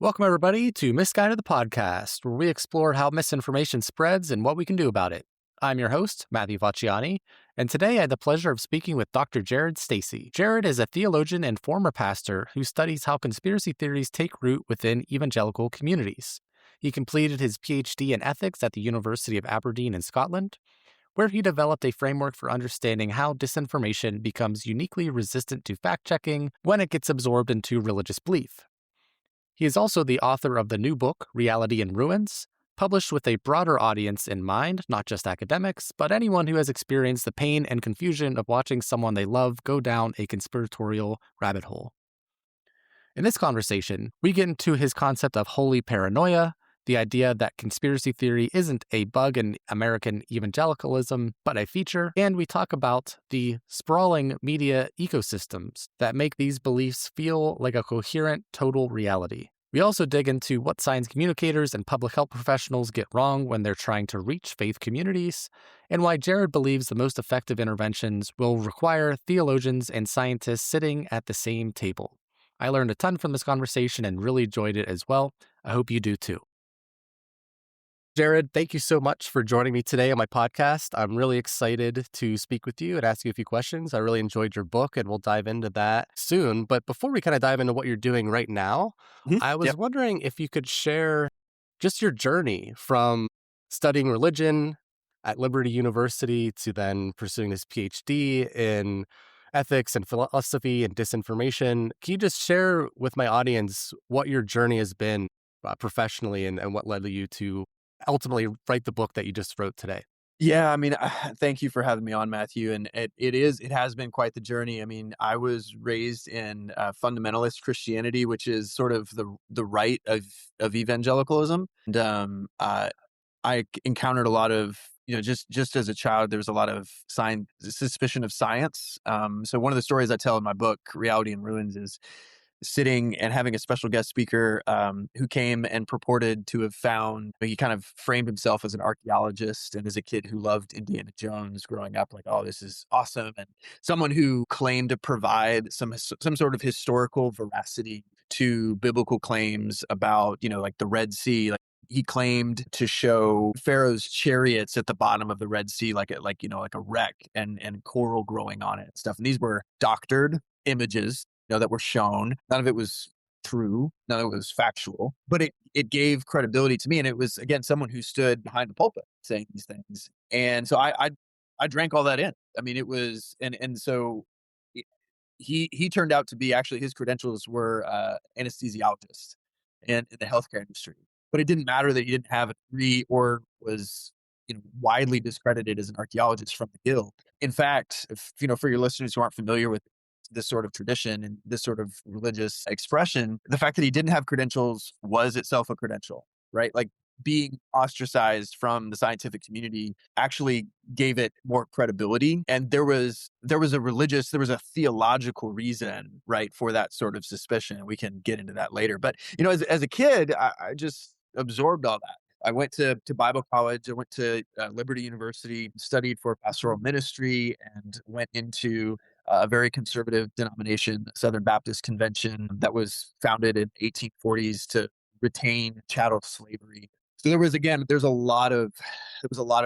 Welcome, everybody, to Misguided the Podcast, where we explore how misinformation spreads and what we can do about it. I'm your host, Matthew Facciani, and today I had the pleasure of speaking with Dr. Jared Stacy. Jared is a theologian and former pastor who studies how conspiracy theories take root within evangelical communities. He completed his PhD in ethics at the University of Aberdeen in Scotland, where he developed a framework for understanding how disinformation becomes uniquely resistant to fact-checking when it gets absorbed into religious belief. He is also the author of the new book, Reality in Ruins, published with a broader audience in mind, not just academics, but anyone who has experienced the pain and confusion of watching someone they love go down a conspiratorial rabbit hole. In this conversation, we get into his concept of holy paranoia, the idea that conspiracy theory isn't a bug in American evangelicalism, but a feature, and we talk about the sprawling media ecosystems that make these beliefs feel like a coherent, total reality. We also dig into what science communicators and public health professionals get wrong when they're trying to reach faith communities, and why Jared believes the most effective interventions will require theologians and scientists sitting at the same table. I learned a ton from this conversation and really enjoyed it as well. I hope you do too. Jared, thank you so much for joining me today on my podcast. I'm really excited to speak with you and ask you a few questions. I really enjoyed your book, and we'll dive into that soon. But before we kind of dive into what you're doing right now, I was wondering if you could share just your journey from studying religion at Liberty University to then pursuing this PhD in ethics and philosophy and disinformation. Can you just share with my audience what your journey has been professionally and what led you to ultimately write the book that you just wrote today? Yeah, I mean, thank you for having me on, Matthew. And it has been quite the journey. I mean, I was raised in fundamentalist Christianity, which is sort of the right of evangelicalism. And I encountered a lot of, just as a child, there was a lot of suspicion of science. So one of the stories I tell in my book, Reality in Ruins, is sitting and having a special guest speaker who came and purported to have found, he kind of framed himself as an archaeologist and as a kid who loved Indiana Jones growing up, like, oh, this is awesome. And someone who claimed to provide some sort of historical veracity to biblical claims about, like the Red Sea. Like, he claimed to show Pharaoh's chariots at the bottom of the Red Sea, like a wreck and coral growing on it and stuff. And these were doctored images that were shown. None of it was true. None of it was factual, but it gave credibility to me. And it was, again, someone who stood behind the pulpit saying these things. And so I drank all that in. I mean, it was, and so he turned out to be, actually, his credentials were anesthesiologist and in the healthcare industry, but it didn't matter that he didn't have a degree or was, widely discredited as an archaeologist from the guild. In fact, if, for your listeners who aren't familiar with this sort of tradition and this sort of religious expression, the fact that he didn't have credentials was itself a credential, right? Like, being ostracized from the scientific community actually gave it more credibility. And there was a theological reason, right, for that sort of suspicion. We can get into that later. But, as a kid, I just absorbed all that. I went to Bible college. I went to Liberty University, studied for pastoral ministry, and went into a very conservative denomination, Southern Baptist Convention, that was founded in 1840s to retain chattel slavery. So there's a lot of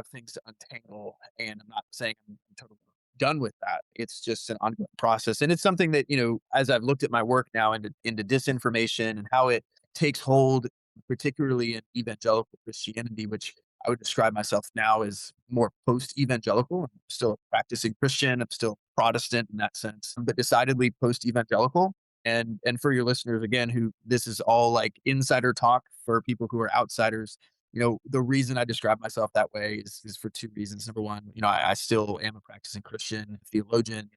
things to untangle, and I'm not saying I'm totally done with that. It's just an ongoing process, and it's something that, as I've looked at my work now into disinformation and how it takes hold, particularly in evangelical Christianity, which I would describe myself now as more post-evangelical. I'm still a practicing Christian. I'm still Protestant in that sense, but decidedly post-evangelical. And for your listeners, again, who this is all like insider talk for people who are outsiders, the reason I describe myself that way is for two reasons. Number one, I still am a practicing Christian theologian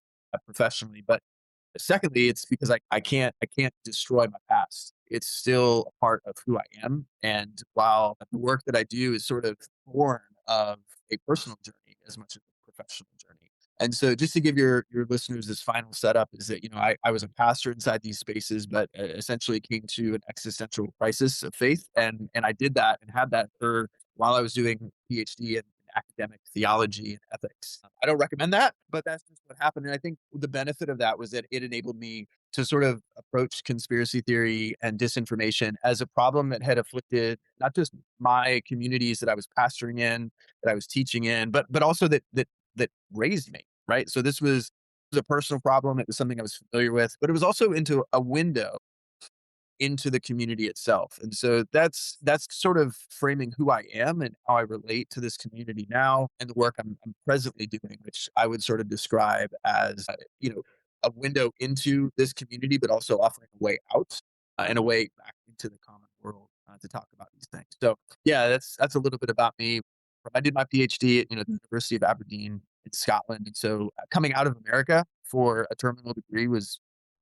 professionally, but secondly, it's because I can't destroy my past. It's still a part of who I am. And while the work that I do is sort of born of a personal journey as much as a professional journey. And so just to give your listeners this final setup is that, I was a pastor inside these spaces, but essentially came to an existential crisis of faith. And I did that and had that occur while I was doing PhD in academic theology and ethics. I don't recommend that, but that's just what happened. And I think the benefit of that was that it enabled me to sort of approach conspiracy theory and disinformation as a problem that had afflicted not just my communities that I was pastoring in, that I was teaching in, but also that raised me, right? So this was a personal problem. It was something I was familiar with, but it was also into a window into the community itself. And so that's sort of framing who I am and how I relate to this community now and the work I'm presently doing, which I would sort of describe as a window into this community, but also offering a way out and a way back into the common world to talk about these things. So yeah, that's a little bit about me. I did my PhD at the University of Aberdeen in Scotland, and so coming out of America for a terminal degree was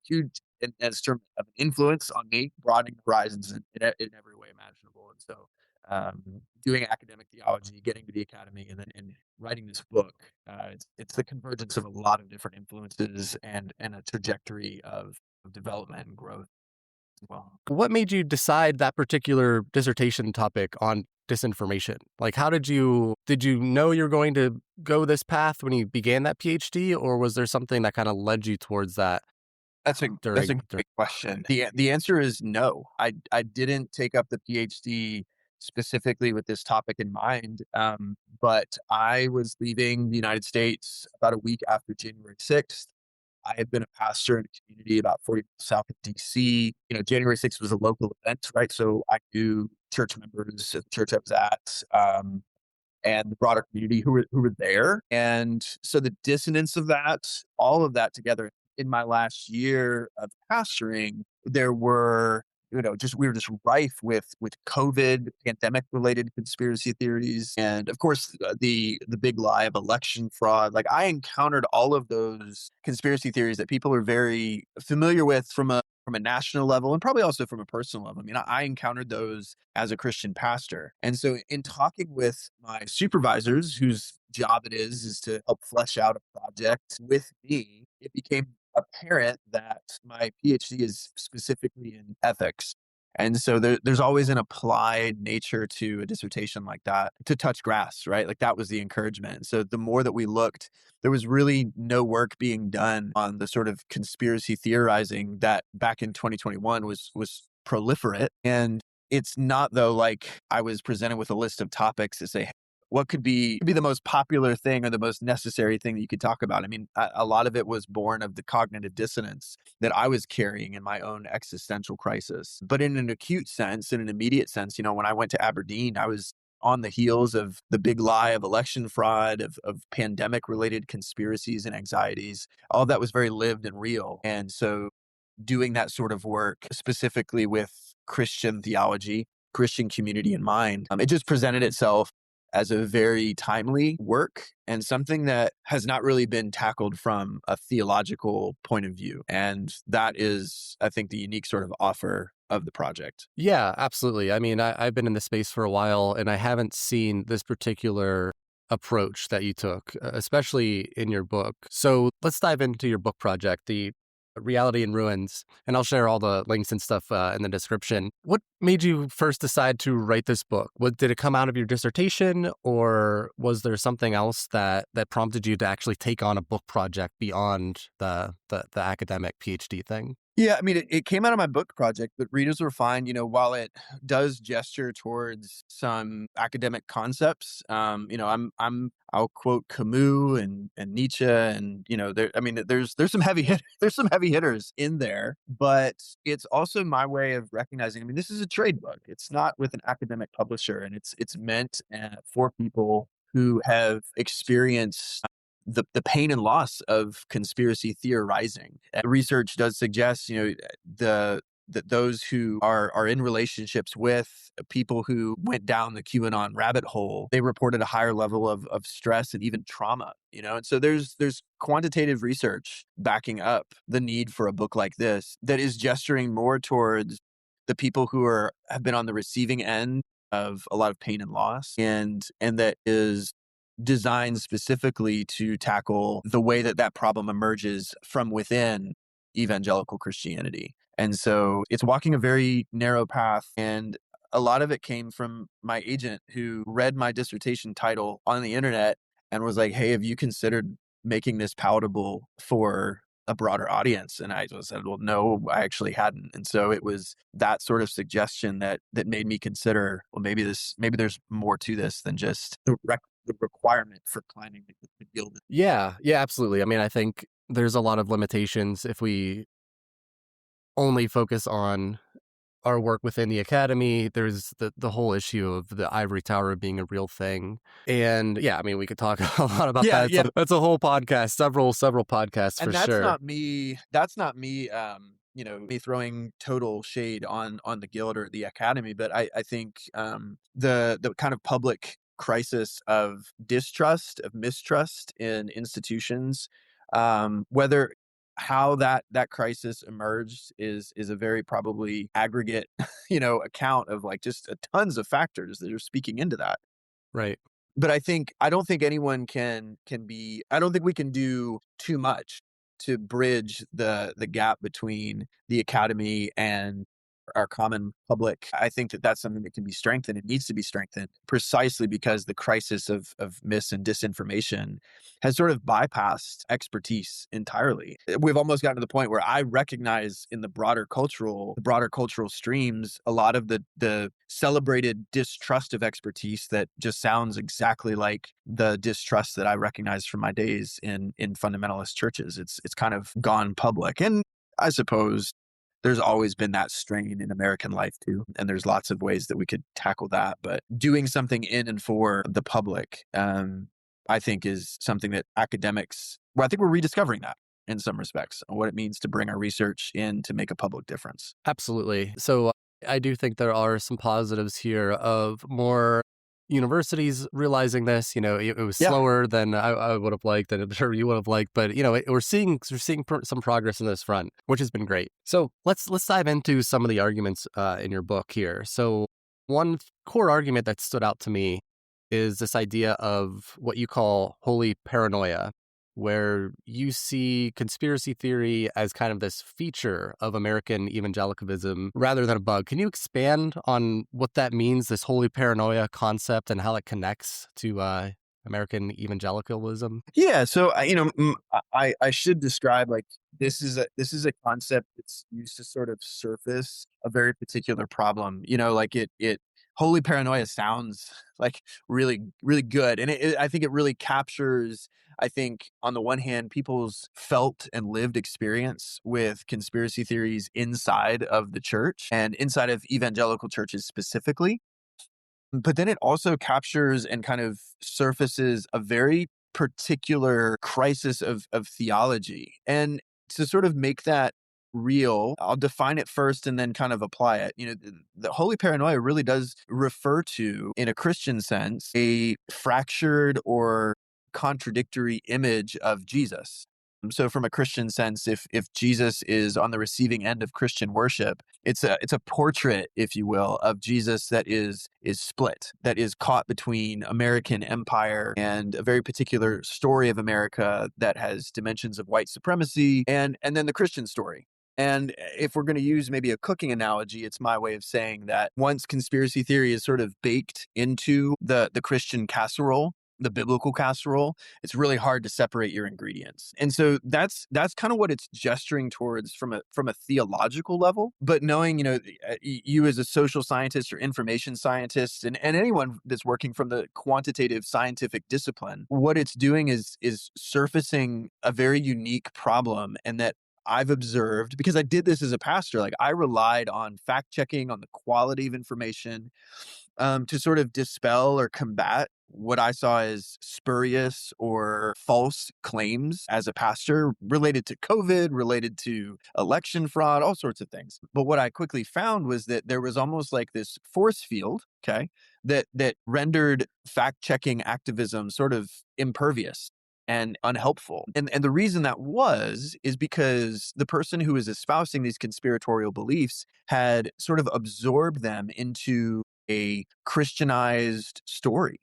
huge and as term of an influence on me, broadening horizons in every way imaginable. And so, doing academic theology, getting to the academy, and writing this book, it's the convergence of a lot of different influences and a trajectory of development and growth as well. What made you decide that particular dissertation topic on disinformation? Like, how did you know you're going to go this path when you began that PhD, or was there something that kind of led you towards that That's a great question. The answer is no. I didn't take up the PhD specifically with this topic in mind, but I was leaving the United States about a week after January 6th. I had been a pastor in a community about 40 miles south of DC. January 6th was a local event, right? So I knew church members at the church I was at. And the broader community who were there. And so the dissonance of that, all of that together in my last year of pastoring, there were, we were just rife with COVID, pandemic related conspiracy theories. And of course, the big lie of election fraud. Like I encountered all of those conspiracy theories that people are very familiar with from a national level and probably also from a personal level. I mean, I encountered those as a Christian pastor. And so in talking with my supervisors, whose job it is to help flesh out a project with me, it became apparent that my PhD is specifically in ethics. And so there's always an applied nature to a dissertation like that to touch grass, right? Like that was the encouragement. So the more that we looked, there was really no work being done on the sort of conspiracy theorizing that back in 2021 was proliferate. And it's not though like I was presented with a list of topics to say, what could be the most popular thing or the most necessary thing that you could talk about? I mean, a lot of it was born of the cognitive dissonance that I was carrying in my own existential crisis. But in an acute sense, in an immediate sense, when I went to Aberdeen, I was on the heels of the big lie of election fraud, of pandemic related conspiracies and anxieties. All that was very lived and real. And so doing that sort of work specifically with Christian theology, Christian community in mind, it just presented itself as a very timely work and something that has not really been tackled from a theological point of view. And that is, I think, the unique sort of offer of the project. Yeah, absolutely. I mean, I've been in this space for a while and I haven't seen this particular approach that you took, especially in your book. So let's dive into your book project, the Reality in Ruins, and I'll share all the links and stuff in the description. What made you first decide to write this book? Did it come out of your dissertation, or was there something else that prompted you to actually take on a book project beyond the academic PhD thing? Yeah, I mean, it came out of my book project, but readers will find, while it does gesture towards some academic concepts, I'll quote Camus and Nietzsche, and there's some there's some heavy hitters in there, but it's also my way of recognizing. I mean, this is a trade book; it's not with an academic publisher, and it's meant for people who have experienced the pain and loss of conspiracy theorizing. Research does suggest, that those who are in relationships with people who went down the QAnon rabbit hole, they reported a higher level of stress and even trauma, and so there's quantitative research backing up the need for a book like this that is gesturing more towards the people who have been on the receiving end of a lot of pain and loss, and that is designed specifically to tackle the way that problem emerges from within evangelical Christianity. And so it's walking a very narrow path. And a lot of it came from my agent who read my dissertation title on the internet and was like, "Hey, have you considered making this palatable for a broader audience?" And I just said, "Well, no, I actually hadn't." And so it was that sort of suggestion that made me consider, well, maybe there's more to this than just the requirement for climbing the guild. Yeah, yeah, absolutely. I mean, I think there's a lot of limitations if we only focus on our work within the academy. There's the whole issue of the ivory tower being a real thing. And yeah, I mean, we could talk a lot about Yeah, that. yeah. That's a whole podcast, several podcasts for And sure. that's not me, me throwing total shade on the guild or the academy, but I think, the kind of public crisis of distrust, of mistrust in institutions, whether how that crisis emerged is a very probably aggregate, account of, like, just, tons of factors that are speaking into that. Right. But I don't think anyone I don't think we can do too much to bridge the gap between the academy and our common public. I think that that's something that can be strengthened. It needs to be strengthened precisely because the crisis of mis and disinformation has sort of bypassed expertise entirely. We've almost gotten to the point where I recognize in the broader cultural streams, a lot of the celebrated distrust of expertise that just sounds exactly like the distrust that I recognize from my days in fundamentalist churches. It's kind of gone public. And I suppose there's always been that strain in American life too. And there's lots of ways that we could tackle that. But doing something in and for the public, I think is something that academics, well, I think we're rediscovering that in some respects, and what it means to bring our research in to make a public difference. Absolutely. So I do think there are some positives here of more universities realizing this. It was Yeah. slower than I would have liked, and I'm sure you would have liked, but we're seeing some progress in this front, which has been great. So let's dive into some of the arguments in your book here. So one core argument that stood out to me is this idea of what you call holy paranoia, where you see conspiracy theory as kind of this feature of American evangelicalism rather than a bug. Can you expand on what that means, this holy paranoia concept, and how it connects to American evangelicalism? Yeah, so I should describe, like, this is a concept that's used to sort of surface a very particular problem. Like, it holy paranoia sounds like really good, and I think it really captures, I think, on the one hand, people's felt and lived experience with conspiracy theories inside of the church and inside of evangelical churches specifically. But then it also captures and kind of surfaces a very particular crisis of theology. And to sort of make that real, I'll define it first and then kind of apply it. The holy paranoia really does refer to, in a Christian sense, a fractured or contradictory image of Jesus. So from a Christian sense, if Jesus is on the receiving end of Christian worship, it's a portrait, if you will, of Jesus that is split, that is caught between American empire and a very particular story of America that has dimensions of white supremacy, and then the Christian story. And if we're going to use maybe a cooking analogy, it's my way of saying that once conspiracy theory is sort of baked into the Christian casserole, the biblical casserole, it's really hard to separate your ingredients. And so that's kind of what it's gesturing towards from a theological level. But knowing, you as a social scientist or information scientist, and anyone that's working from the quantitative scientific discipline, what it's doing is surfacing a very unique problem, and that I've observed, because I did this as a pastor, like, I relied on fact checking on the quality of information, to sort of dispel or combat what I saw as spurious or false claims as a pastor related to COVID, related to election fraud, all sorts of things. But what I quickly found was that there was almost like this force field, okay, that rendered fact checking activism sort of impervious and unhelpful. And the reason that is because the person who is espousing these conspiratorial beliefs had sort of absorbed them into a Christianized story.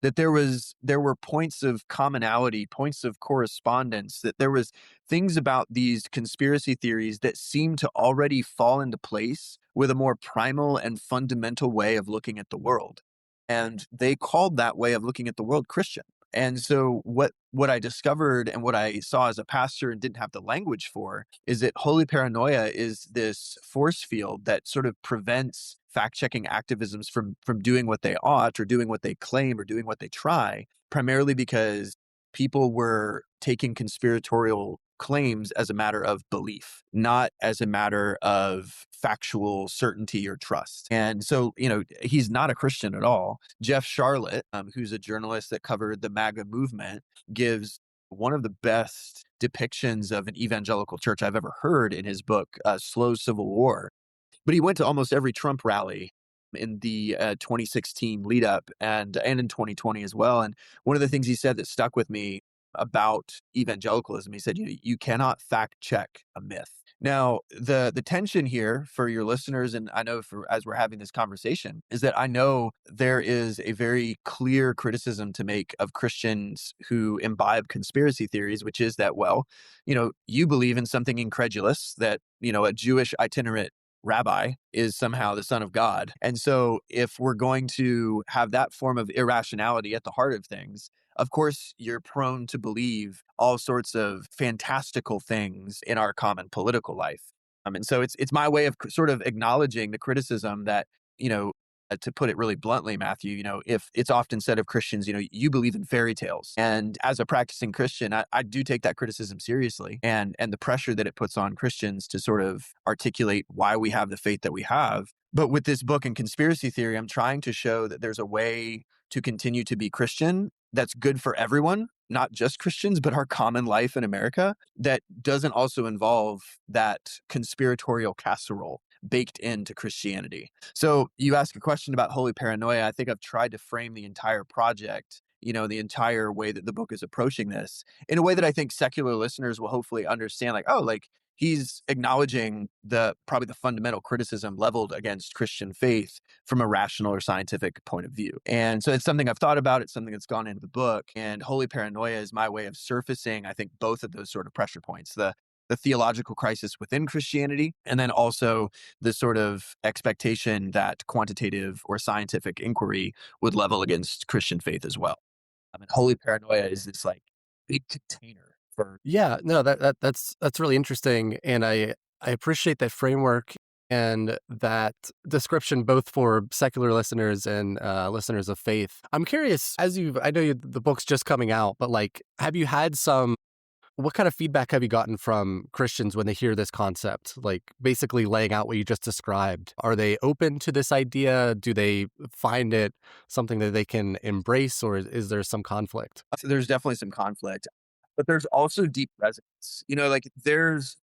that there were points of commonality, points of correspondence, that there was things about these conspiracy theories that seemed to already fall into place with a more primal and fundamental way of looking at the world. And they called that way of looking at the world Christian. And so what I discovered and what I saw as a pastor and didn't have the language for is that holy paranoia is this force field that sort of prevents fact-checking activisms from doing what they ought or doing what they claim or doing what they try, primarily because people were taking conspiratorial claims as a matter of belief, not as a matter of factual certainty or trust. And so, he's not a Christian at all. Jeff Charlotte, who's a journalist that covered the MAGA movement, gives one of the best depictions of an evangelical church I've ever heard in his book, Slow Civil War. But he went to almost every Trump rally in the 2016 lead up and in 2020 as well. And one of the things he said that stuck with me about evangelicalism, he said, you cannot fact check a myth. Now, the tension here for your listeners, and I know for as we're having this conversation, is that I know there is a very clear criticism to make of Christians who imbibe conspiracy theories, which is that, well, you believe in something incredulous that, a Jewish itinerant rabbi is somehow the son of God. And so if we're going to have that form of irrationality at the heart of things, of course, you're prone to believe all sorts of fantastical things in our common political life. And so it's my way of sort of acknowledging the criticism that, to put it really bluntly, Matthew, if it's often said of Christians, you believe in fairy tales. And as a practicing Christian, I do take that criticism seriously and the pressure that it puts on Christians to sort of articulate why we have the faith that we have. But with this book and conspiracy theory, I'm trying to show that there's a way to continue to be Christian that's good for everyone, not just Christians, but our common life in America, that doesn't also involve that conspiratorial casserole baked into Christianity. So you ask a question about holy paranoia. I think I've tried to frame the entire project, the entire way that the book is approaching this in a way that I think secular listeners will hopefully understand, like, oh, like he's acknowledging probably the fundamental criticism leveled against Christian faith from a rational or scientific point of view. And so it's something I've thought about. It's something that's gone into the book. And holy paranoia is my way of surfacing, I think, both of those sort of pressure points, the theological crisis within Christianity, and then also the sort of expectation that quantitative or scientific inquiry would level against Christian faith as well. I mean, holy paranoia is this like big container for. Yeah, no, that's really interesting, and I appreciate that framework and that description both for secular listeners and listeners of faith. I'm curious, I know the book's just coming out, but like, have you had what kind of feedback have you gotten from Christians when they hear this concept? Like basically laying out what you just described. Are they open to this idea? Do they find it something that they can embrace, or is there some conflict? So there's definitely some conflict, but there's also deep resonance. Like there's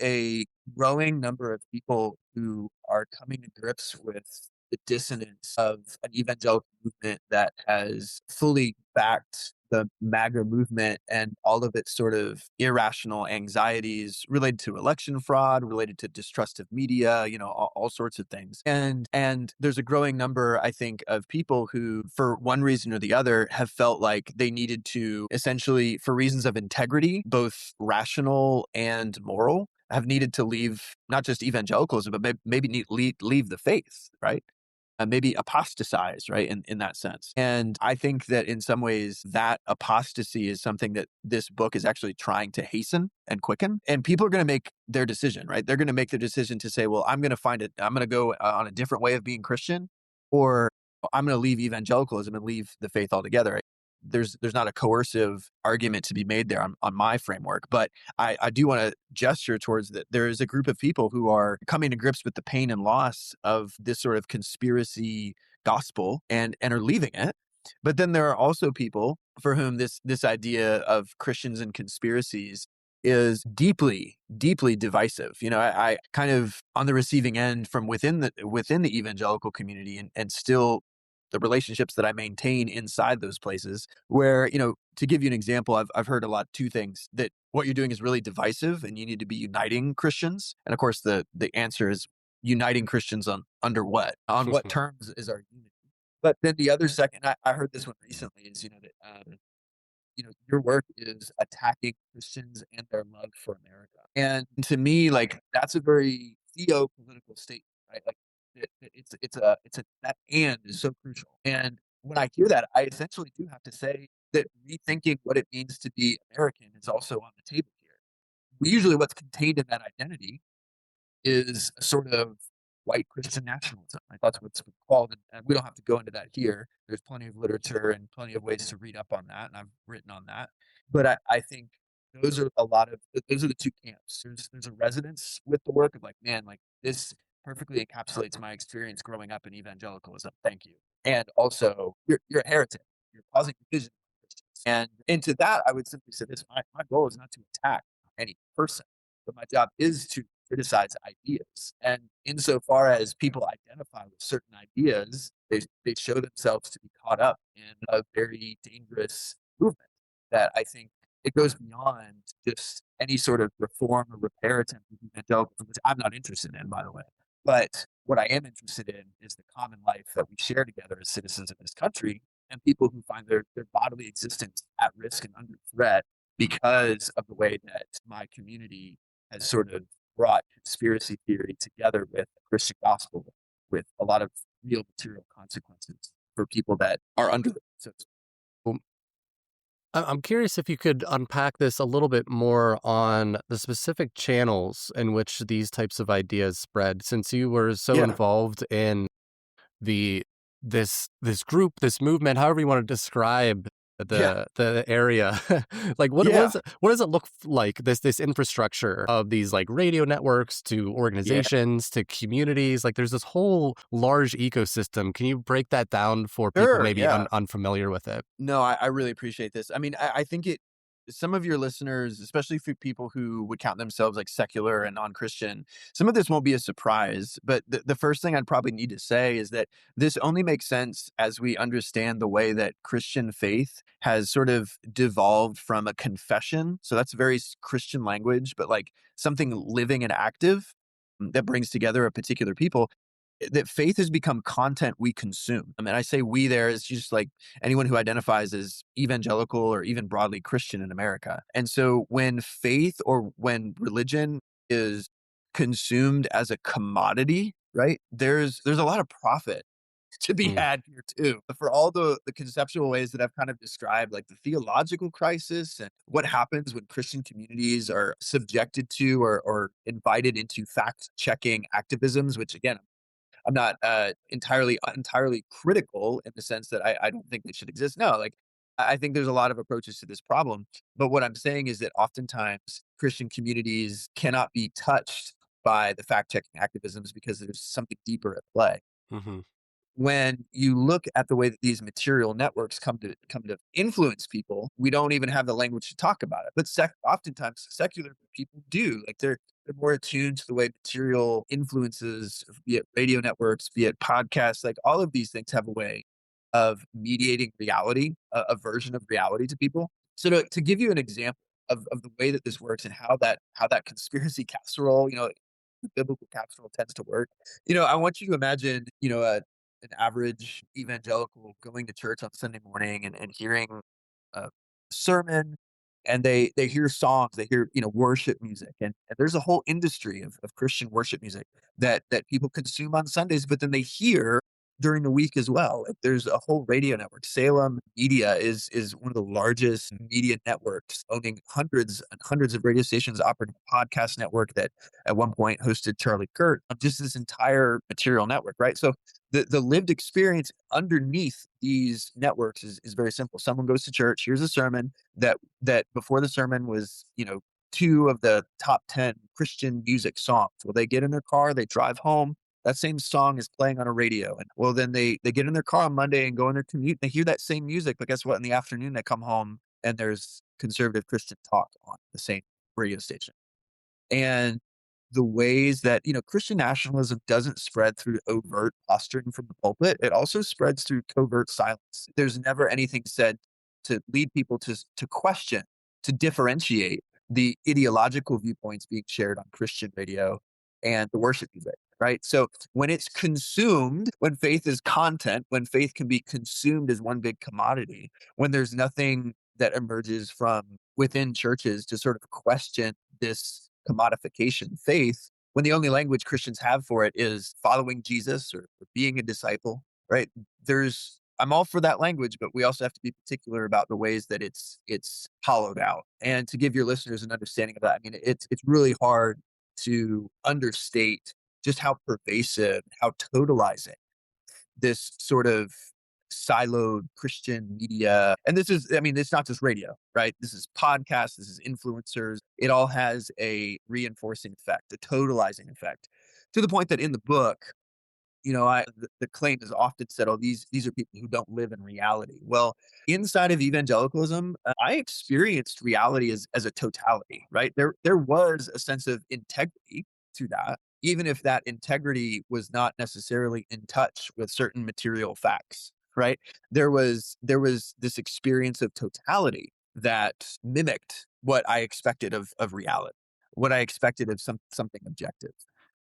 a growing number of people who are coming to grips with the dissonance of an evangelical movement that has fully backed the MAGA movement and all of its sort of irrational anxieties related to election fraud, related to distrust of media, all sorts of things. And there's a growing number, I think, of people who, for one reason or the other, have felt like they needed to essentially, for reasons of integrity, both rational and moral, have needed to leave not just evangelicalism, but maybe leave the faith, right? Maybe apostatize, right, in that sense. And I think that in some ways that apostasy is something that this book is actually trying to hasten and quicken. And people are going to make their decision, right? They're going to make their decision to say, well, I'm going to go on a different way of being Christian, or I'm going to leave evangelicalism and leave the faith altogether. There's not a coercive argument to be made there on my framework, but I do want to gesture towards that there is a group of people who are coming to grips with the pain and loss of this sort of conspiracy gospel and are leaving it. But then there are also people for whom this idea of Christians and conspiracies is deeply, deeply divisive. I kind of on the receiving end from within the evangelical community and still the relationships that I maintain inside those places where, to give you an example, I've heard a lot, two things: that what you're doing is really divisive and you need to be uniting Christians. And of course, the answer is uniting Christians under what? On what terms is our unity? But then the other second, I heard this one recently is, that, your work is attacking Christians and their love for America. And to me, like, that's a very theo-political statement, right? Like, it's a that and is so crucial. And when I hear that, I essentially do have to say that rethinking what it means to be American is also on the table here. Usually what's contained in that identity is a sort of white Christian nationalism. Like that's what's called, and we don't have to go into that here. There's plenty of literature and plenty of ways to read up on that, and I've written on that. But I think those are the two camps. There's a resonance with the work of like, man, like this perfectly encapsulates my experience growing up in evangelicalism. Thank you. And also, you're a heretic. You're causing division. And to that, I would simply say this: my goal is not to attack any person, but my job is to criticize ideas. And insofar as people identify with certain ideas, they show themselves to be caught up in a very dangerous movement that I think it goes beyond just any sort of reform or repair attempt with evangelicalism, which I'm not interested in, by the way. But what I am interested in is the common life that we share together as citizens of this country and people who find their bodily existence at risk and under threat because of the way that my community has sort of brought conspiracy theory together with the Christian gospel with a lot of real material consequences for people that are under it. So Well, I'm curious if you could unpack this a little bit more on the specific channels in which these types of ideas spread, since you were so yeah, involved in the this group, this movement, however you want to describe yeah, the area. Like yeah, what does it look like, this infrastructure of these like radio networks to yeah. organizations to communities? Like there's this whole large ecosystem. Can you break that down for people Sure, maybe yeah. unfamiliar with it? No, I really appreciate this. I mean, I think some of your listeners, especially for people who would count themselves like secular and non-Christian, some of this won't be a surprise. But the first thing I'd probably need to say is that this only makes sense as we understand the way that Christian faith has sort of devolved from a confession. So that's very Christian language, but like something living and active that brings together a particular people. That faith has become content we consume. I mean, I say we there is just like anyone who identifies as evangelical or even broadly Christian in America. And so when faith or when religion is consumed as a commodity, right? There's a lot of profit to be Mm, had here too. For all the conceptual ways that I've kind of described, like the theological crisis and what happens when Christian communities are subjected to or invited into fact checking activisms, which again I'm not entirely critical in the sense that I don't think they should exist. No, like I think there's a lot of approaches to this problem. But what I'm saying is that oftentimes Christian communities cannot be touched by the fact checking activisms because there's something deeper at play. mhm. When you look at the way that these material networks come to influence people, we don't even have the language to talk about it. But oftentimes secular people do. Like they're more attuned to the way material influences, be it radio networks, be it podcasts, like all of these things have a way of mediating reality, a version of reality to people. So to give you an example of the way that this works and how that conspiracy casserole, the biblical casserole tends to work. I want you to imagine, an average evangelical going to church on Sunday morning and hearing a sermon and they hear songs, they hear, worship music. And there's a whole industry of Christian worship music that people consume on Sundays, but then they hear during the week as well. Like there's a whole radio network. Salem Media is one of the largest media networks, owning hundreds and hundreds of radio stations, operating a podcast network that at one point hosted Charlie Kirk. Just this entire material network, right? So the lived experience underneath these networks is very simple. Someone goes to church, here's a sermon that before the sermon was, two of the top 10 Christian music songs. Well, they get in their car, they drive home. That same song is playing on a radio. And well, then they get in their car on Monday and go on their commute. They hear that same music, but guess what? In the afternoon, they come home and there's conservative Christian talk on the same radio station. And the ways that, Christian nationalism doesn't spread through overt posturing from the pulpit, it also spreads through covert silence. There's never anything said to lead people to question, to differentiate the ideological viewpoints being shared on Christian radio and the worship music. right? So when it's consumed, when faith is content, when faith can be consumed as one big commodity, when there's nothing that emerges from within churches to sort of question this commodification faith, when the only language Christians have for it is following Jesus or being a disciple, right? I'm all for that language, but we also have to be particular about the ways that it's hollowed out. And to give your listeners an understanding of that, I mean, it's really hard to understate just how pervasive, how totalizing this sort of siloed Christian media. And this is, I mean, it's not just radio, right? This is podcasts, this is influencers. It all has a reinforcing effect, a totalizing effect, to the point that in the book, the claim is often said, "Oh, these are people who don't live in reality." Well, inside of evangelicalism, I experienced reality as a totality, right? There was a sense of integrity to that, even if that integrity was not necessarily in touch with certain material facts, right? There was this experience of totality that mimicked what I expected of reality, what I expected of something objective.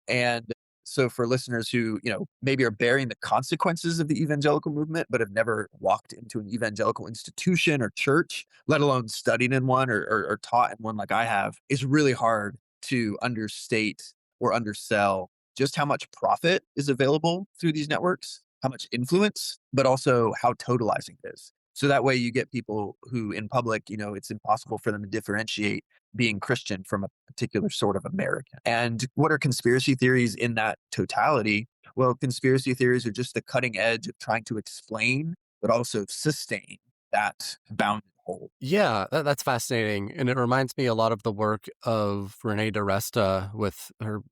And so for listeners who, maybe are bearing the consequences of the evangelical movement, but have never walked into an evangelical institution or church, let alone studied in one or taught in one like I have, it's really hard to understate or undersell just how much profit is available through these networks, how much influence, but also how totalizing it is. So that way you get people who in public, it's impossible for them to differentiate being Christian from a particular sort of American. And what are conspiracy theories in that totality? Well, conspiracy theories are just the cutting edge of trying to explain, but also sustain that bounded whole. Yeah, that's fascinating, and it reminds me a lot of the work of Renee DiResta with her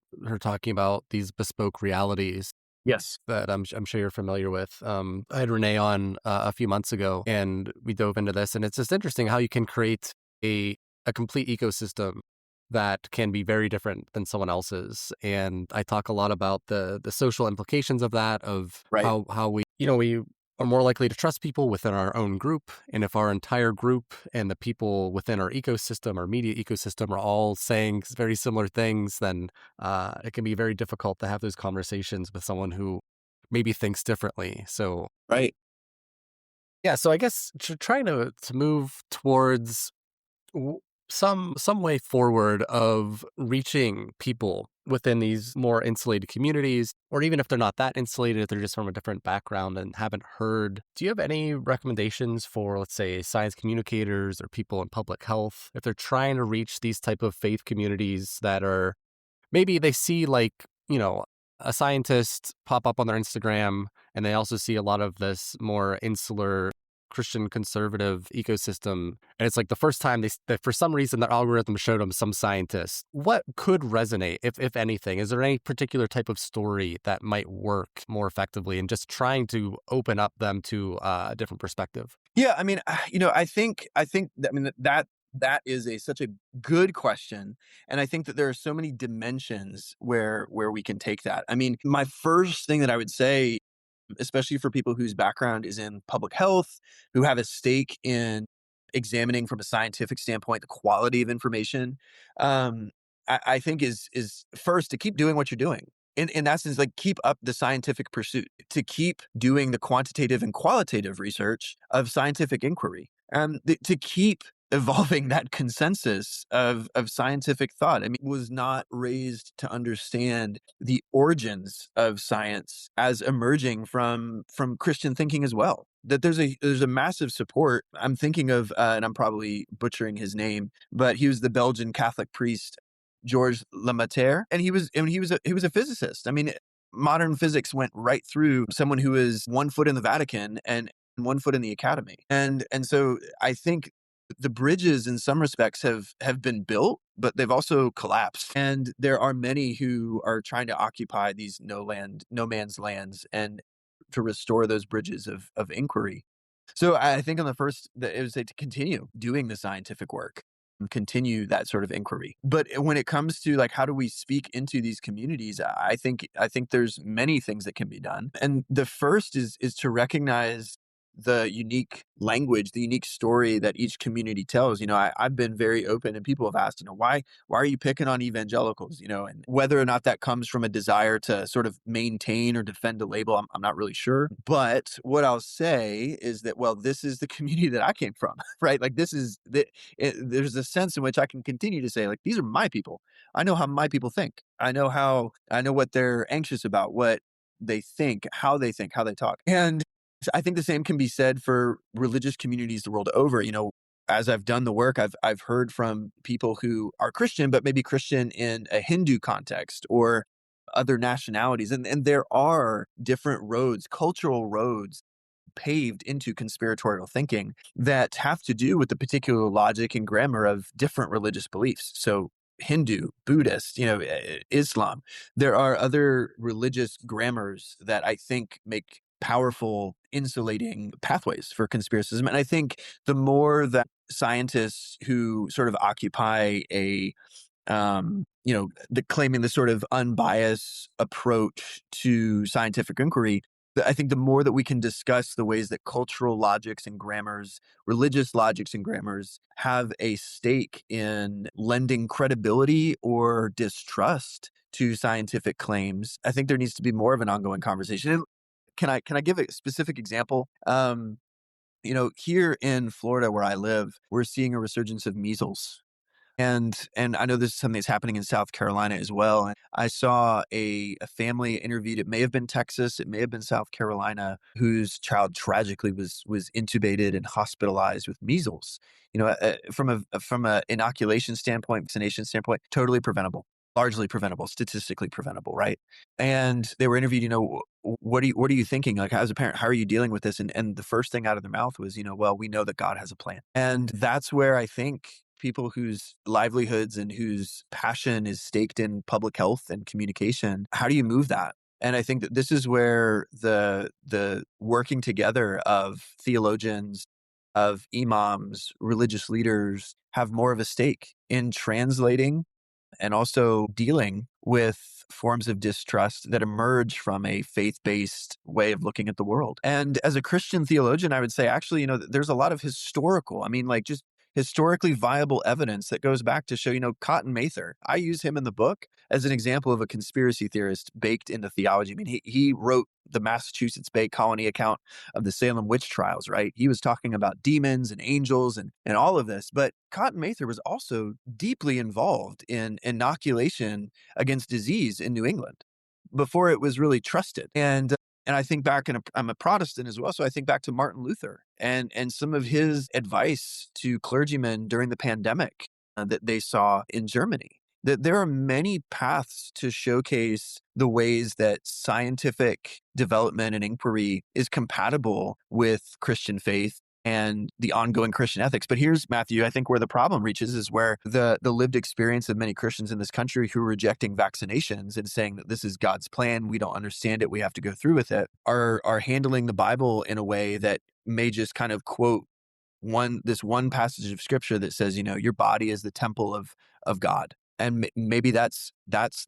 talking about these bespoke realities Yes. that I'm sure you're familiar with. I had Renee on a few months ago, and we dove into this, and it's just interesting how you can create a complete ecosystem that can be very different than someone else's. And I talk a lot about the social implications of that, of Right. how we are more likely to trust people within our own group. And if our entire group and the people within our ecosystem, our media ecosystem, are all saying very similar things, then it can be very difficult to have those conversations with someone who maybe thinks differently. So Right. yeah, so I guess trying to move towards w- some way forward of reaching people within these more insulated communities, or even if they're not that insulated, if they're just from a different background and haven't heard. Do you have any recommendations for, let's say, science communicators or people in public health, if they're trying to reach these type of faith communities that are, maybe they see, like, a scientist pop up on their Instagram, and they also see a lot of this more insular Christian conservative ecosystem, and it's like the first time that for some reason their algorithm showed them some scientist. What could resonate, if anything? Is there any particular type of story that might work more effectively in just trying to open up them to a different perspective? Yeah, I mean, I think that, I mean, that is such a good question, and I think that there are so many dimensions where we can take that. I mean, my first thing that I would say, especially for people whose background is in public health, who have a stake in examining from a scientific standpoint the quality of information, um, I think is first to keep doing what you're doing. In that sense, like, keep up the scientific pursuit, to keep doing the quantitative and qualitative research of scientific inquiry, to keep evolving that consensus of scientific thought. I mean, was not raised to understand the origins of science as emerging from Christian thinking as well. That there's a massive support. I'm thinking of, and I'm probably butchering his name, but he was the Belgian Catholic priest Georges Lemaître, and he was a physicist. I mean, modern physics went right through someone who is 1 foot in the Vatican and 1 foot in the academy, and so I think the bridges in some respects have been built, but they've also collapsed. And there are many who are trying to occupy these no man's lands, and to restore those bridges of inquiry. So I think on the first, it would say to continue doing the scientific work and continue that sort of inquiry. But when it comes to, like, how do we speak into these communities, I think there's many things that can be done. And the first is to recognize the unique language, the unique story that each community tells. I've been very open, and people have asked, why are you picking on evangelicals? And whether or not that comes from a desire to sort of maintain or defend a label, I'm not really sure. But what I'll say is that, well, this is the community that I came from, right? Like there's a sense in which I can continue to say, like, these are my people. I know how my people think. I know what they're anxious about, what they think, how they talk. And I think the same can be said for religious communities the world over. As I've done the work, I've heard from people who are Christian, but maybe Christian in a Hindu context or other nationalities. And there are different roads, cultural roads paved into conspiratorial thinking that have to do with the particular logic and grammar of different religious beliefs. So Hindu, Buddhist, Islam. There are other religious grammars that I think make powerful insulating pathways for conspiracism. And I think the more that scientists who sort of occupy the claiming the sort of unbiased approach to scientific inquiry, I think the more that we can discuss the ways that cultural logics and grammars, religious logics and grammars have a stake in lending credibility or distrust to scientific claims, I think there needs to be more of an ongoing conversation. And can I give a specific example? Here in Florida where I live, we're seeing a resurgence of measles. And I know this is something that's happening in South Carolina as well. And I saw a family interviewed. It may have been Texas, it may have been South Carolina, whose child tragically was intubated and hospitalized with measles. From a inoculation standpoint, vaccination standpoint, totally preventable, largely preventable, statistically preventable, right? And they were interviewed. What are you thinking? Like, as a parent, how are you dealing with this? And the first thing out of their mouth was, well, we know that God has a plan. And that's where I think people whose livelihoods and whose passion is staked in public health and communication, how do you move that? And I think that this is where the working together of theologians, of imams, religious leaders have more of a stake in translating and also dealing with forms of distrust that emerge from a faith-based way of looking at the world. And as a Christian theologian, I would say, actually, there's a lot of like just historically viable evidence that goes back to show, Cotton Mather. I use him in the book as an example of a conspiracy theorist baked into theology. I mean, he wrote the Massachusetts Bay Colony account of the Salem witch trials, right? He was talking about demons and angels and all of this. But Cotton Mather was also deeply involved in inoculation against disease in New England before it was really trusted. And I think back, and I'm a Protestant as well, so I think back to Martin Luther and some of his advice to clergymen during the pandemic that they saw in Germany. That there are many paths to showcase the ways that scientific development and inquiry is compatible with Christian faith and the ongoing Christian ethics. But here's, Matthew, I think where the problem reaches is where the lived experience of many Christians in this country who are rejecting vaccinations and saying that this is God's plan, we don't understand it, we have to go through with it, are handling the Bible in a way that may just kind of quote this one passage of scripture that says, your body is the temple of God. And maybe that's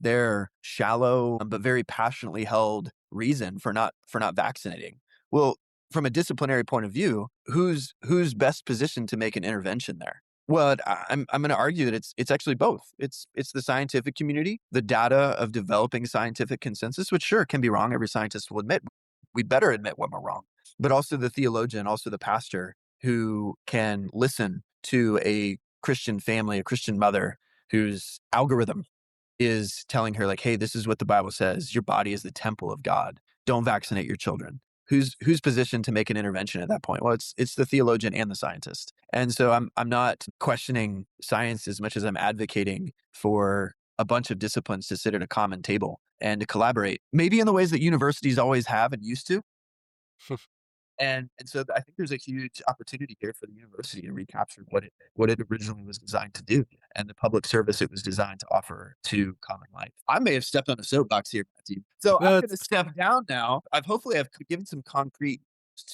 their shallow but very passionately held reason for not vaccinating. Well, from a disciplinary point of view, who's best positioned to make an intervention there? Well, I'm going to argue that it's actually both. It's the scientific community, the data of developing scientific consensus, which sure can be wrong. Every scientist will admit we better admit when we're wrong, but also the theologian, also the pastor who can listen to a Christian family, a Christian mother whose algorithm is telling her, like, hey, this is what the Bible says. Your body is the temple of God. Don't vaccinate your children. Who's positioned to make an intervention at that point? Well, it's the theologian and the scientist. And so I'm not questioning science as much as I'm advocating for a bunch of disciplines to sit at a common table and to collaborate, maybe in the ways that universities always have and used to. And so I think there's a huge opportunity here for the university to recapture what it originally was designed to do and the public service it was designed to offer to common life. I may have stepped on a soapbox here, Matthew. So I'm going to That's step down now. Hopefully I've given some concrete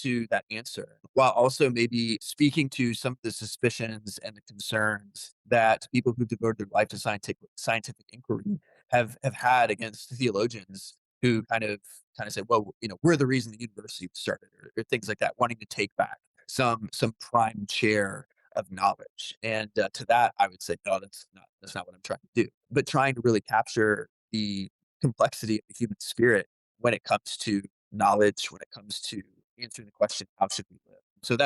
to that answer, while also maybe speaking to some of the suspicions and the concerns that people who devoted their life to scientific inquiry have had against theologians who kind of said, well, we're the reason the university was started, or things like that, wanting to take back some prime chair of knowledge. And to that, I would say, no, that's not what I'm trying to do. But trying to really capture the complexity of the human spirit when it comes to knowledge, when it comes to answering the question, how should we live? So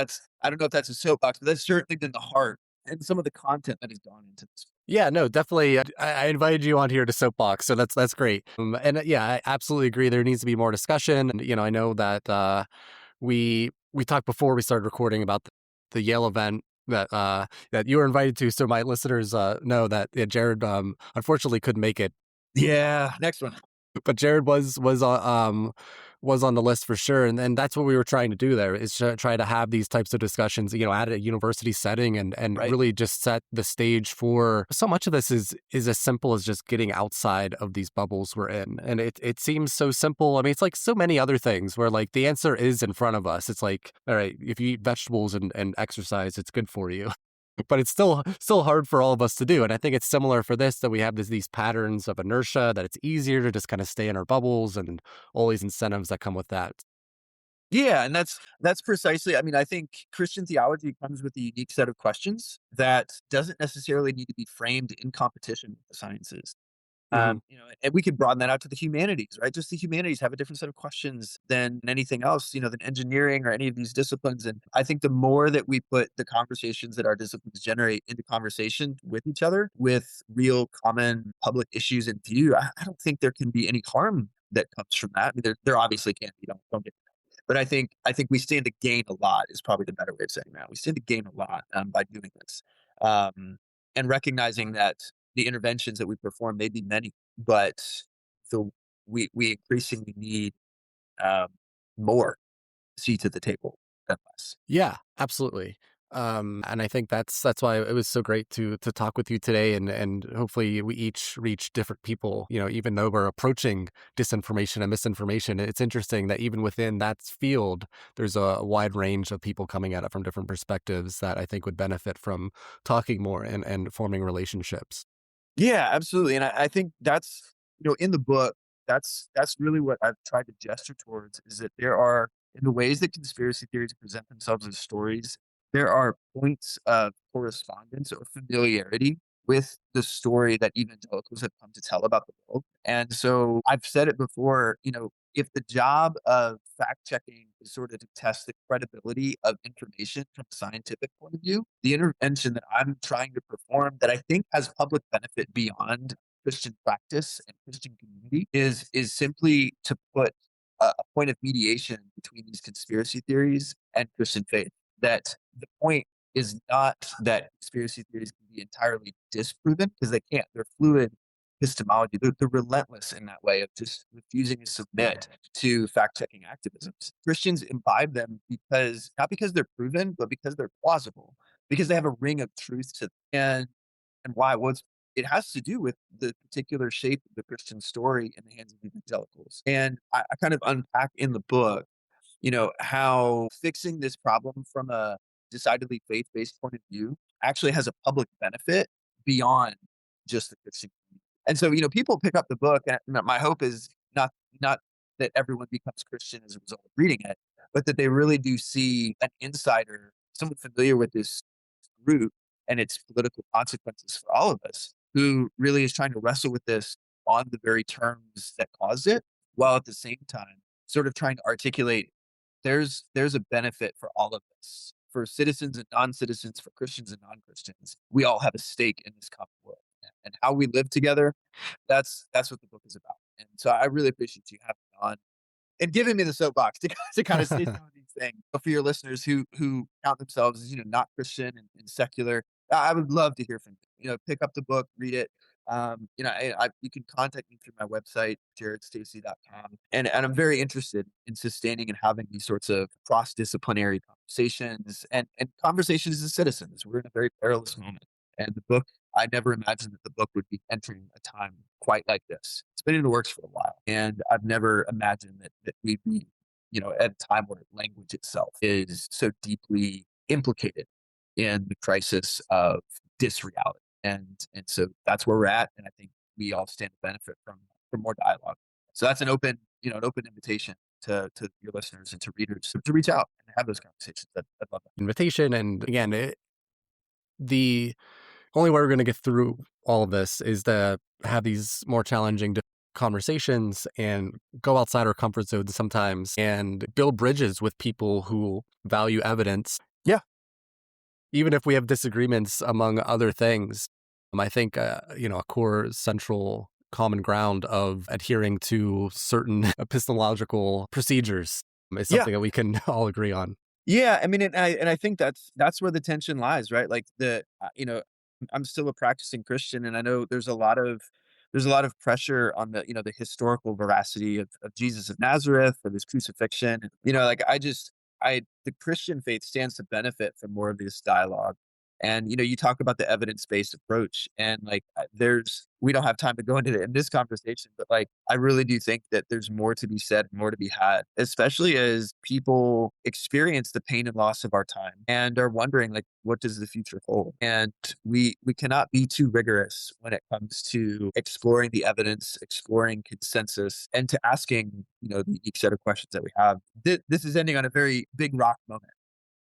I don't know if that's a soapbox, but that's certainly been the heart and some of the content that has gone into this. Yeah, no, definitely. I invited you on here to soapbox, so that's great. And yeah, I absolutely agree. There needs to be more discussion. And I know that we talked before we started recording about the Yale event that you were invited to. So my listeners know that Jared unfortunately couldn't make it, Yeah, next one. but Jared was on the list for sure, and that's what we were trying to do there is to try to have these types of discussions, at a university setting, and Right. really just set the stage for so much of this is as simple as just getting outside of these bubbles we're in, and it seems so simple. I mean, it's like so many other things where like the answer is in front of us. It's like, all right, if you eat vegetables and exercise, it's good for you. But it's still hard for all of us to do. And I think it's similar for this, that we have these patterns of inertia, that it's easier to just kind of stay in our bubbles and all these incentives that come with that. Yeah, and that's precisely. I mean, I think Christian theology comes with a unique set of questions that doesn't necessarily need to be framed in competition with the sciences. Hmm. And we could broaden that out to the humanities, right? Just the humanities have a different set of questions than anything else, than engineering or any of these disciplines. And I think the more that we put the conversations that our disciplines generate into conversation with each other, with real common public issues in view, I don't think there can be any harm that comes from that. I mean, there obviously can be. Don't get. But I think we stand to gain a lot is probably the better way of saying that. We stand to gain a lot by doing this, um, and recognizing that the interventions that we perform may be many, but the we increasingly need um, more seats at the table than less. Yeah, absolutely. And I think that's why it was so great to talk with you today, and hopefully we each reach different people. Even though we're approaching disinformation and misinformation, it's interesting that even within that field, there's a wide range of people coming at it from different perspectives that I think would benefit from talking more and forming relationships. Yeah, absolutely. And I think that's, in the book, that's really what I've tried to gesture towards is that there are, in the ways that conspiracy theories present themselves as stories, there are points of correspondence or familiarity with the story that evangelicals have come to tell about the world. And so I've said it before, if the job of fact checking is sort of to test the credibility of information from a scientific point of view, the intervention that I'm trying to perform that I think has public benefit beyond Christian practice and Christian community is simply to put a point of mediation between these conspiracy theories and Christian faith. That the point is not that conspiracy theories can be entirely disproven because they can't. They're fluid epistemology. They're relentless in that way of just refusing to submit to fact checking activisms. Christians imbibe them because not because they're proven, but because they're plausible, because they have a ring of truth to them. And why? Well, it has to do with the particular shape of the Christian story in the hands of evangelicals. And I kind of unpack in the book, how fixing this problem from a decidedly faith based point of view actually has a public benefit beyond just the Christian community. And so, people pick up the book, and my hope is not that everyone becomes Christian as a result of reading it, but that they really do see an insider, someone familiar with this group and its political consequences for all of us, who really is trying to wrestle with this on the very terms that caused it, while at the same time sort of trying to articulate there's a benefit for all of us, for citizens and non-citizens, for Christians and non-Christians. We all have a stake in this common world, and how we live together. That's what the book is about. And so I really appreciate you having me on and giving me the soapbox to kind of say some of these things. But for your listeners who count themselves as not Christian and secular, I would love to hear from you. Pick up the book, read it. You can contact me through my website, jaredstacy.com. And I'm very interested in sustaining and having these sorts of cross-disciplinary conversations and conversations as citizens. We're in a very perilous moment. And the book, I never imagined that the book would be entering a time quite like this. It's been in the works for a while. And I've never imagined that we'd be, at a time where language itself is so deeply implicated in the crisis of disreality. And so that's where we're at. And I think we all stand to benefit from more dialogue. So that's an open an open invitation to your listeners and to readers to reach out and have those conversations. I'd love that. Invitation. And again, the only way we're going to get through all of this is to have these more challenging conversations and go outside our comfort zones sometimes and build bridges with people who value evidence. Yeah. Even if we have disagreements among other things, I think, a core central common ground of adhering to certain epistemological procedures is Yeah. something that we can all agree on. Yeah, I mean, and I think that's where the tension lies, right? Like I'm still a practicing Christian, and I know there's a lot of pressure on the historical veracity of Jesus of Nazareth, of his crucifixion. Like the Christian faith stands to benefit from more of this dialogue. And you talk about the evidence-based approach, and like we don't have time to go into it in this conversation, but like I really do think that there's more to be said, more to be had, especially as people experience the pain and loss of our time and are wondering like what does the future hold? And we cannot be too rigorous when it comes to exploring the evidence, exploring consensus, and to asking the unique set of questions that we have. This is ending on a very big rock moment,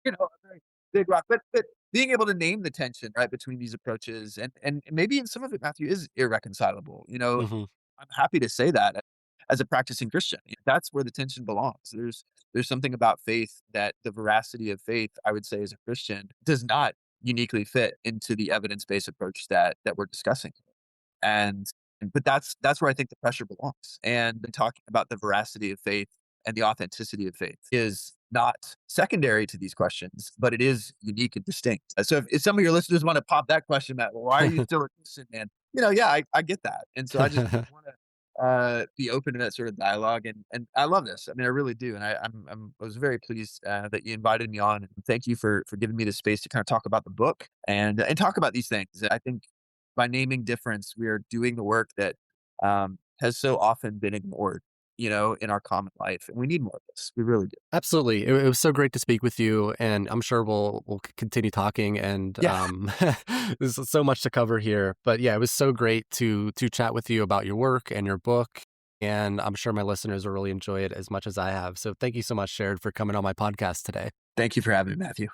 a very big rock, but being able to name the tension right between these approaches, and maybe in some of it, Matthew, is irreconcilable. Hmm. I'm happy to say that as a practicing Christian. That's where the tension belongs. There's something about faith that the veracity of faith, I would say, as a Christian, does not uniquely fit into the evidence-based approach that we're discussing. And but that's where I think the pressure belongs. And talking about the veracity of faith and the authenticity of faith is not secondary to these questions, but it is unique and distinct. So if some of your listeners want to pop that question, Matt, well, why are you still a Christian, man? Yeah, I get that. And so I just want to be open to that sort of dialogue. And I love this. I mean, I really do. And I was very pleased that you invited me on. And thank you for giving me the space to kind of talk about the book and talk about these things. I think by naming difference, we are doing the work that has so often been ignored, in our common life. And we need more of this. We really do. Absolutely. It was so great to speak with you, and I'm sure we'll continue talking. And Yeah. there's so much to cover here. But yeah, it was so great to chat with you about your work and your book. And I'm sure my listeners will really enjoy it as much as I have. So thank you so much, Jared, for coming on my podcast today. Thank you for having me, Matthew.